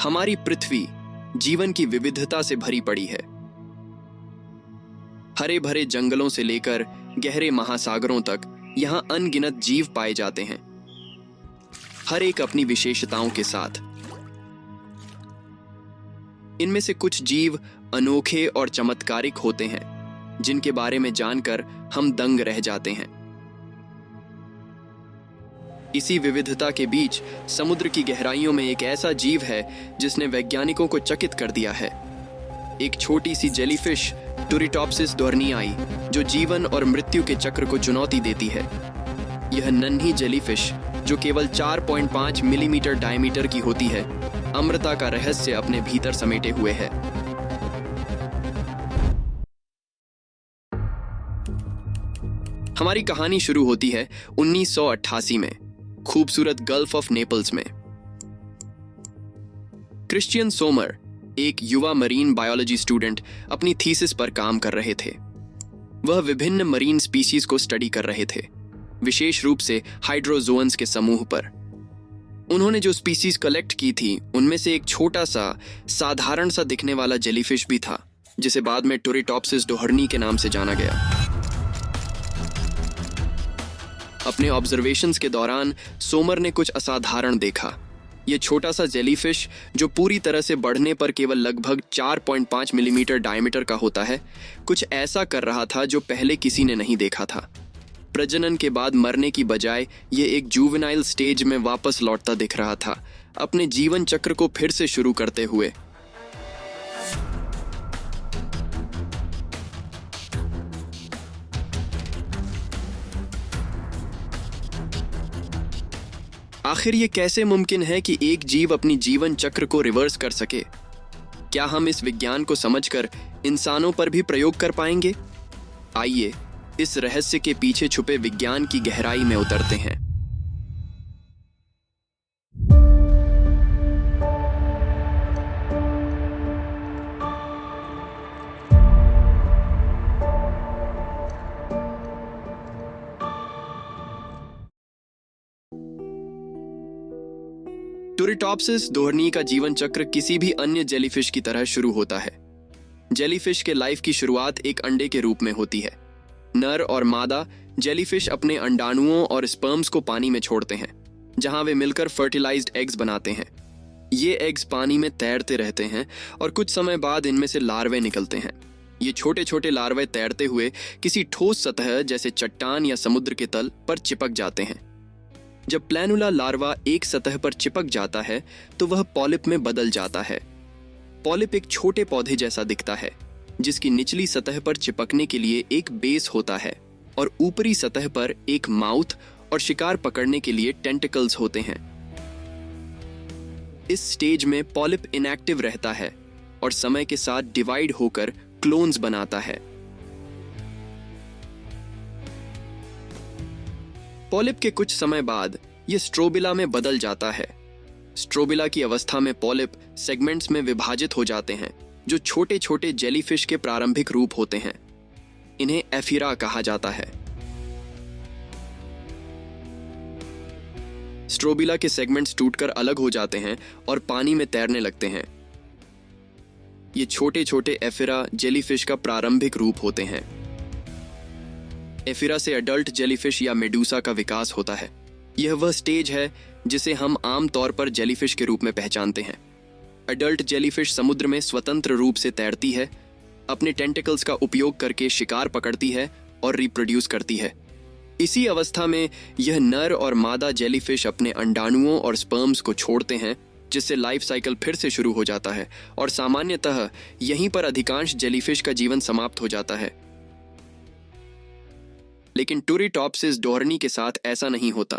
हमारी पृथ्वी जीवन की विविधता से भरी पड़ी है। हरे भरे जंगलों से लेकर गहरे महासागरों तक यहाँ अनगिनत जीव पाए जाते हैं, हर एक अपनी विशेषताओं के साथ। इनमें से कुछ जीव अनोखे और चमत्कारिक होते हैं, जिनके बारे में जानकर हम दंग रह जाते हैं। इसी विविधता के बीच समुद्र की गहराइयों में एक ऐसा जीव है जिसने वैज्ञानिकों को चकित कर दिया है। एक छोटी सी जेलीफिश टुरिटॉप्सिस डोर्नियाई, जो जीवन और मृत्यु के चक्र को चुनौती देती है। यह नन्ही जेलीफिश, जो केवल 4.5 मिलीमीटर डायमीटर की होती है, अमृता का रहस्य अपने भीतर समेटे हुए है। हमारी कहानी शुरू होती है 1988 में, खूबसूरत गल्फ ऑफ नेपल्स में। क्रिश्चियन सोमर, एक युवा मरीन बायोलॉजी स्टूडेंट, अपनी थीसिस पर काम कर रहे थे। वह विभिन्न मरीन स्पीशीज को स्टडी कर रहे थे, विशेष रूप से हाइड्रोजोअन्स के समूह पर। उन्होंने जो स्पीशीज कलेक्ट की थी, उनमें से एक छोटा सा साधारण सा दिखने वाला जेलीफिश भी था, जिसे बाद में टुरिटॉप्सिस डोहर्नी के नाम से जाना गया। अपने ऑब्जर्वेशंस के दौरान सोमर ने कुछ असाधारण देखा। यह छोटा सा जेलीफिश, जो पूरी तरह से बढ़ने पर केवल लगभग 4.5 मिलीमीटर डायमीटर का होता है, कुछ ऐसा कर रहा था जो पहले किसी ने नहीं देखा था। प्रजनन के बाद मरने की बजाय यह एक जुवेनाइल स्टेज में वापस लौटता दिख रहा था, अपने जीवन चक्र को फिर से शुरू करते हुए। आखिर ये कैसे मुमकिन है कि एक जीव अपनी जीवन चक्र को रिवर्स कर सके? क्या हम इस विज्ञान को समझकर इंसानों पर भी प्रयोग कर पाएंगे? आइए इस रहस्य के पीछे छुपे विज्ञान की गहराई में उतरते हैं। टुरिटॉप्सिस डोहर्नी का जीवन चक्र किसी भी अन्य जेलीफिश की तरह शुरू होता है। जेलीफिश के लाइफ की शुरुआत एक अंडे के रूप में होती है। नर और मादा जेलीफिश अपने अंडाणुओं और स्पर्म्स को पानी में छोड़ते हैं, जहां वे मिलकर फर्टिलाइज्ड एग्स बनाते हैं। ये एग्स पानी में तैरते रहते हैं और कुछ समय बाद इनमें से लार्वे निकलते हैं। ये छोटे छोटे लार्वे तैरते हुए किसी ठोस सतह जैसे चट्टान या समुद्र के तल पर चिपक जाते हैं। जब प्लैनुला लार्वा एक सतह पर चिपक जाता है तो वह पॉलिप में बदल जाता है। पॉलिप एक छोटे पौधे जैसा दिखता है, जिसकी निचली सतह पर चिपकने के लिए एक बेस होता है और ऊपरी सतह पर एक माउथ और शिकार पकड़ने के लिए टेंटिकल्स होते हैं। इस स्टेज में पॉलिप इनएक्टिव रहता है और समय के साथ डिवाइड होकर क्लोन्स बनाता है। पॉलिप के कुछ समय बाद यह स्ट्रोबिला में बदल जाता है। स्ट्रोबिला की अवस्था में पॉलिप सेगमेंट्स में विभाजित हो जाते हैं, जो छोटे छोटे जेलीफिश के प्रारंभिक रूप होते हैं। इन्हें एफिरा कहा जाता है। स्ट्रोबिला के सेगमेंट्स टूटकर अलग हो जाते हैं और पानी में तैरने लगते हैं। ये छोटे छोटे एफिरा जेलीफिश का प्रारंभिक रूप होते हैं। एफिरा से अडल्ट जेलीफिश या मेडूसा का विकास होता है। यह वह स्टेज है जिसे हम आम तौर पर जेलीफिश के रूप में पहचानते हैं। अडल्ट जेलीफिश समुद्र में स्वतंत्र रूप से तैरती है, अपने टेंटिकल्स का उपयोग करके शिकार पकड़ती है और रिप्रोड्यूस करती है। इसी अवस्था में यह नर और मादा जेलीफिश अपने अंडाणुओं और स्पर्म्स को छोड़ते हैं, जिससे लाइफ साइकिल फिर से शुरू हो जाता है और सामान्यतः यहीं पर अधिकांश जेलीफिश का जीवन समाप्त हो जाता है। लेकिन टुरिटॉप्सिस डोहर्नी के साथ ऐसा नहीं होता।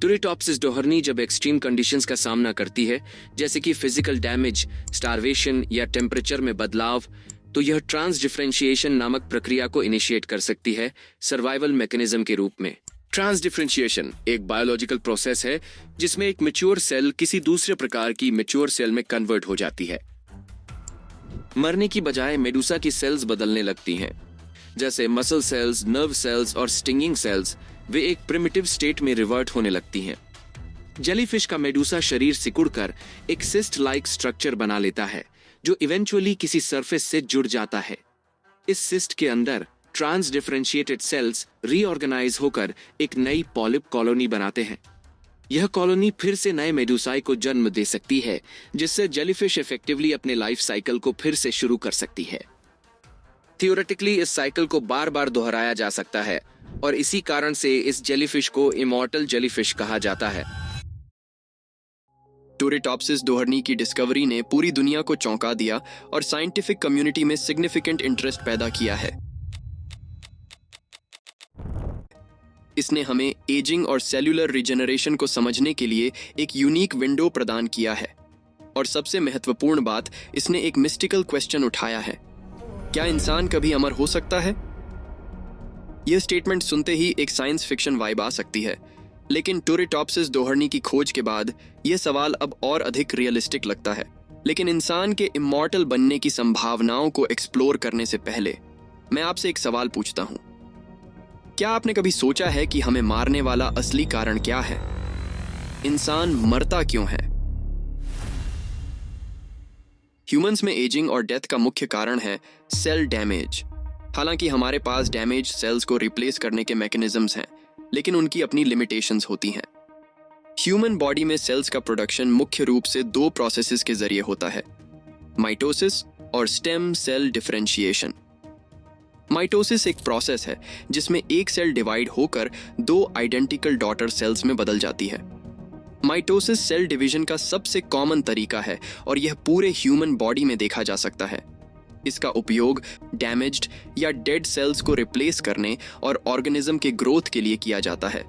टुरिटॉप्सिस डोहर्नी जब एक्सट्रीम कंडीशंस का सामना करती है, जैसे कि फिजिकल डैमेज, स्टारवेशन या टेम्परेचर में बदलाव, तो यह ट्रांस डिफरेंशिएशन नामक प्रक्रिया को इनिशिएट कर सकती है सर्वाइवल मैकेनिज्म के रूप में। ट्रांस डिफरेंशिएशन एक बायोलॉजिकल प्रोसेस है जिसमें एक मैच्योर सेल किसी दूसरे प्रकार की मैच्योर सेल में कन्वर्ट हो जाती है। मरने की बजाय मेडूसा की सेल्स बदलने लगती हैं, जैसे मसल सेल्स, नर्व सेल्स और स्टिंगिंग सेल्स। वे एक प्रिमिटिव स्टेट में रिवर्ट होने लगती हैं। जेलीफिश का मेडूसा शरीर सिकुड़कर एक सिस्ट लाइक स्ट्रक्चर बना लेता है जो इवेंचुअली किसी सरफेस से जुड़ जाता है। इस सिस्ट के अंदर ट्रांस डिफरेंशिएटेड सेल्स रीऑर्गेनाइज होकर एक नई पॉलिप कॉलोनी बनाते हैं। यह कॉलोनी फिर से नए मेडूसाई को जन्म दे सकती है, जिससे जेलीफिश इफेक्टिवली अपने लाइफ साइकिल को फिर से शुरू कर सकती है। थियोरेटिकली इस साइकिल को बार बार दोहराया जा सकता है और इसी कारण से इस जेलीफिश को इमॉर्टल जेलीफिश कहा जाता है। टूरेटॉप्सिस डोहर्नी की डिस्कवरी ने पूरी दुनिया को चौंका दिया और साइंटिफिक कम्युनिटी में सिग्निफिकेंट इंटरेस्ट पैदा किया है। इसने हमें एजिंग और सेल्यूलर रिजेनरेशन को समझने के लिए एक यूनिक विंडो प्रदान किया है। और सबसे महत्वपूर्ण बात, इसने एक मिस्टिकल क्वेश्चन उठाया है, क्या इंसान कभी अमर हो सकता है? यह स्टेटमेंट सुनते ही एक साइंस फिक्शन वाइब आ सकती है, लेकिन टूरेटॉप्सिस डोहर्नी की खोज के बाद यह सवाल अब और अधिक रियलिस्टिक लगता है। लेकिन इंसान के इमॉर्टल बनने की संभावनाओं को एक्सप्लोर करने से पहले मैं आपसे एक सवाल पूछता हूं, क्या आपने कभी सोचा है कि हमें मारने वाला असली कारण क्या है? इंसान मरता क्यों है? ह्यूमंस में एजिंग और डेथ का मुख्य कारण है सेल डैमेज। हालांकि हमारे पास डैमेज सेल्स को रिप्लेस करने के मैकेनिज्म्स हैं, लेकिन उनकी अपनी लिमिटेशंस होती हैं। ह्यूमन बॉडी में सेल्स का प्रोडक्शन मुख्य रूप से दो प्रोसेसेस के जरिए होता है, माइटोसिस और स्टेम सेल डिफरेंशिएशन। माइटोसिस एक प्रोसेस है जिसमें एक सेल डिवाइड होकर दो आइडेंटिकल डॉटर सेल्स में बदल जाती है। माइटोसिस सेल डिवीजन का सबसे कॉमन तरीका है और यह पूरे ह्यूमन बॉडी में देखा जा सकता है। इसका उपयोग डैमेज्ड या डेड सेल्स को रिप्लेस करने और ऑर्गेनिज्म के ग्रोथ के लिए किया जाता है।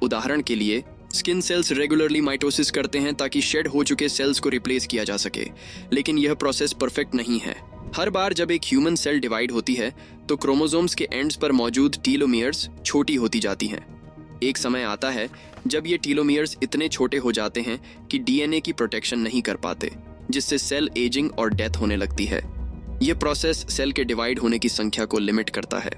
उदाहरण के लिए, स्किन सेल्स रेगुलरली माइटोसिस करते हैं ताकि शेड हो चुके सेल्स को रिप्लेस किया जा सके, लेकिन यह प्रोसेस परफेक्ट नहीं है। हर बार जब एक ह्यूमन सेल डिवाइड होती है तो क्रोमोसोम्स के एंड्स पर मौजूद टीलोमियर्स छोटी होती जाती हैं। एक समय आता है जब ये टीलोमियर्स इतने छोटे हो जाते हैं कि डीएनए की प्रोटेक्शन नहीं कर पाते, जिससे सेल एजिंग और डेथ होने लगती है। यह प्रोसेस सेल के डिवाइड होने की संख्या को लिमिट करता है।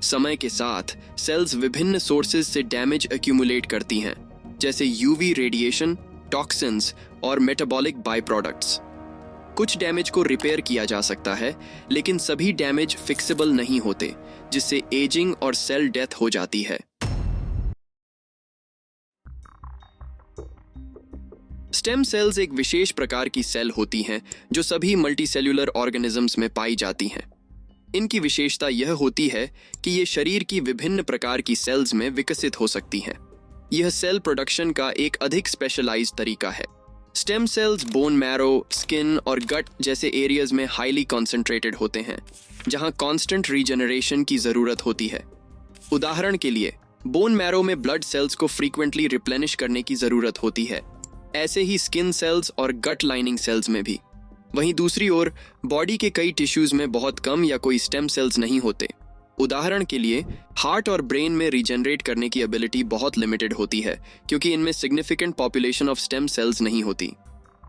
समय के साथ सेल्स विभिन्न सोर्सेज से डैमेज एक्यूमुलेट करती हैं, जैसे यूवी रेडिएशन, टॉक्सिन्स और मेटाबॉलिक बाई प्रोडक्ट्स। कुछ डैमेज को रिपेयर किया जा सकता है, लेकिन सभी डैमेज फिक्सेबल नहीं होते, जिससे एजिंग और सेल डेथ हो जाती है। स्टेम सेल्स एक विशेष प्रकार की सेल होती हैं जो सभी मल्टीसेल्यूलर ऑर्गेनिजम्स में पाई जाती हैं। इनकी विशेषता यह होती है कि ये शरीर की विभिन्न प्रकार की सेल्स में विकसित हो सकती हैं। यह सेल प्रोडक्शन का एक अधिक स्पेशलाइज्ड तरीका है। Stem cells bone marrow, skin और गट जैसे एरियाज में हाईली कॉन्सेंट्रेटेड होते हैं, जहां कांस्टेंट रीजनरेशन की जरूरत होती है। उदाहरण के लिए, बोन मैरो में ब्लड सेल्स को फ्रीक्वेंटली रिप्लेनिश करने की जरूरत होती है, ऐसे ही स्किन सेल्स और गट लाइनिंग सेल्स में भी। वहीं दूसरी ओर, बॉडी के कई टिश्यूज में बहुत कम या कोई स्टेम सेल्स नहीं होते। उदाहरण के लिए, हार्ट और ब्रेन में रीजनरेट करने की एबिलिटी बहुत लिमिटेड होती है, क्योंकि इनमें significant population of stem cells नहीं होती।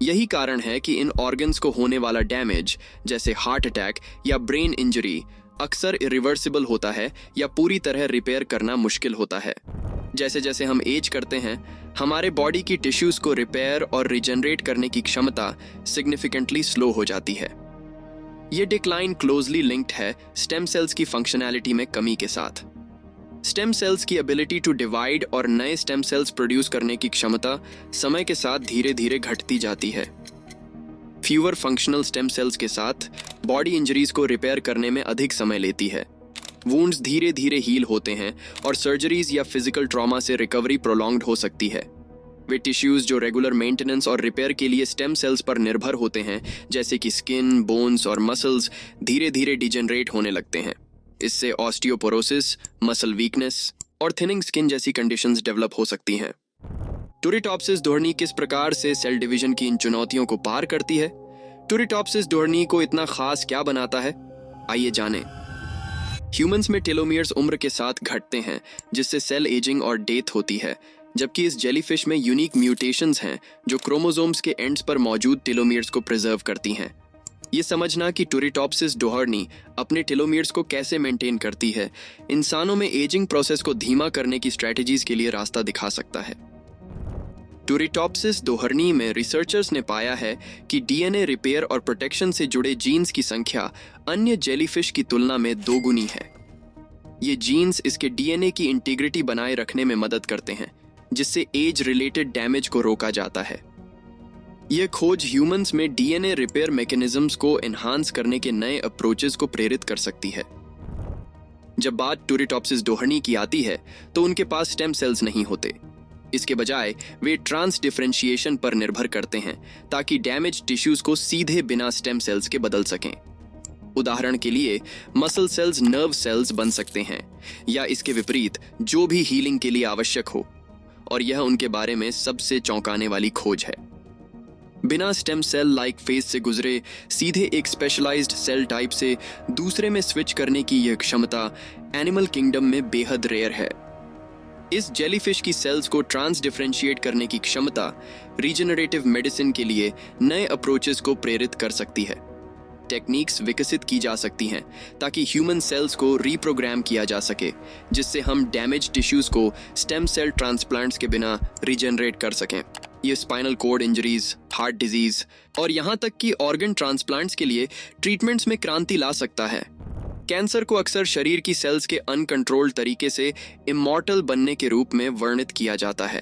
यही कारण है कि इन ऑर्गन्स को होने वाला डैमेज, जैसे हार्ट अटैक या ब्रेन इंजरी, अक्सर इरिवर्सिबल होता है या पूरी तरह रिपेयर करना मुश्किल होता है। जैसे जैसे हम एज करते हैं, हमारे बॉडी की टिश्यूज को रिपेयर और रिजनरेट करने की क्षमता सिग्निफिकेंटली स्लो हो जाती है। ये डिक्लाइन क्लोजली लिंक्ड है स्टेम सेल्स की फंक्शनैलिटी में कमी के साथ। स्टेम सेल्स की एबिलिटी टू डिवाइड और नए स्टेम सेल्स प्रोड्यूस करने की क्षमता समय के साथ धीरे धीरे घटती जाती है। फ्यूअर फंक्शनल स्टेम सेल्स के साथ बॉडी इंजरीज को रिपेयर करने में अधिक समय लेती है। वुंड्स धीरे धीरे हील होते हैं और सर्जरीज या फिजिकल ट्रॉमा से रिकवरी प्रोलॉन्ग्ड हो सकती है। वे टिश्यूज जो रेगुलर मेंटेनेंस और रिपेयर के लिए स्टेम सेल्स पर निर्भर होते हैं, जैसे कि स्किन, बोन्स और मसल्स, धीरे धीरे डिजेनरेट होने लगते हैं। इससे ऑस्टियोपोरोसिस, मसल वीकनेस और थिनिंग स्किन जैसी कंडीशंस डेवलप हो सकती हैं। टूरेटॉप्सिस डोहर्नी किस प्रकार से सेल डिवीजन की इन चुनौतियों को पार करती है? टूरेटॉप्सिस डोहर्नी को इतना खास क्या बनाता है? आइए जानें। ह्यूमंस में टेलोमियर्स उम्र के साथ घटते हैं, जिससे सेल एजिंग और डेथ होती है, जबकि इस जेलीफिश में यूनिक म्यूटेशंस हैं जो क्रोमोसोम्स के एंड्स पर मौजूद टेलोमियर्स को प्रिजर्व करती हैं। ये समझना कि टूरेटॉप्सिस डोहर्नी अपने टेलोमियर्स को कैसे मेंटेन करती है, इंसानों में एजिंग प्रोसेस को धीमा करने की स्ट्रेटजीज के लिए रास्ता दिखा सकता है। टूरिटॉप्सिस दोहरनी में रिसर्चर्स ने पाया है कि डीएनए रिपेयर और प्रोटेक्शन से जुड़े जीन्स की संख्या अन्य जेलीफिश की तुलना में दोगुनी है। ये जीन्स इसके डीएनए की इंटीग्रिटी बनाए रखने में मदद करते हैं, जिससे एज रिलेटेड डैमेज को रोका जाता है। यह खोज ह्यूमंस में डीएनए रिपेयर मैकेनिज्म्स को एनहांस करने के नए अप्रोचेस को प्रेरित कर सकती है। जब बात टूरिटॉप्सिस दोहरनी की आती है तो उनके पास स्टेम सेल्स नहीं होते। इसके बजाय वे ट्रांस डिफरेंशिएशन पर निर्भर करते हैं ताकि डैमेज टिश्यूज को सीधे बिना स्टेम सेल्स के बदल सकें। उदाहरण के लिए मसल सेल्स नर्व सेल्स बन सकते हैं, या इसके विपरीत जो भी हीलिंग के लिए आवश्यक हो, और यह उनके बारे में सबसे चौंकाने वाली खोज है। बिना स्टेम सेल लाइक फेज से गुजरे सीधे एक स्पेशलाइज्ड सेल टाइप से दूसरे में स्विच करने की यह क्षमता एनिमल किंगडम में बेहद रेयर है। इस जेलीफिश की सेल्स को ट्रांस डिफरेंशिएट करने की क्षमता रीजनरेटिव मेडिसिन के लिए नए अप्रोचेस को प्रेरित कर सकती है। टेक्निक्स विकसित की जा सकती हैं ताकि ह्यूमन सेल्स को रीप्रोग्राम किया जा सके, जिससे हम डैमेज टिश्यूज को स्टेम सेल ट्रांसप्लांट्स के बिना रीजनरेट कर सकें। ये spinal cord injuries, heart disease और यहाँ तक कि ऑर्गन ट्रांसप्लांट्स के लिए ट्रीटमेंट्स में क्रांति ला सकता है। कैंसर को अक्सर शरीर की सेल्स के अनकंट्रोल्ड तरीके से इमॉर्टल बनने के रूप में वर्णित किया जाता है।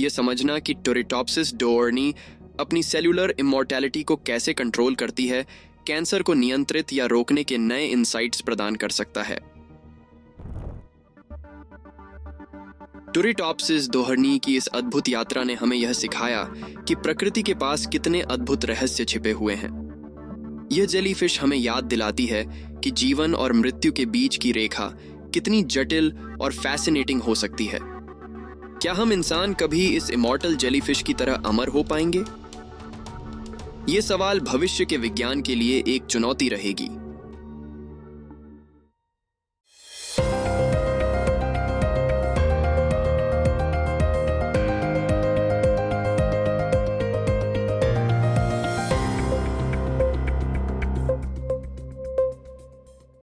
यह समझना कि टूरिटॉप्सिस दोहरनी अपनी सेल्यूलर इमॉर्टैलिटी को कैसे कंट्रोल करती है, कैंसर को नियंत्रित या रोकने के नए इंसाइट्स प्रदान कर सकता है। टूरिटॉप्सिस दोहरनी की इस अद्भुत यात्रा ने हमें यह सिखाया कि प्रकृति के पास कितने अद्भुत रहस्य छिपे हुए हैं। यह जेलीफिश हमें याद दिलाती है कि जीवन और मृत्यु के बीच की रेखा कितनी जटिल और फैसिनेटिंग हो सकती है। क्या हम इंसान कभी इस इमॉर्टल जेलीफिश की तरह अमर हो पाएंगे? ये सवाल भविष्य के विज्ञान के लिए एक चुनौती रहेगी।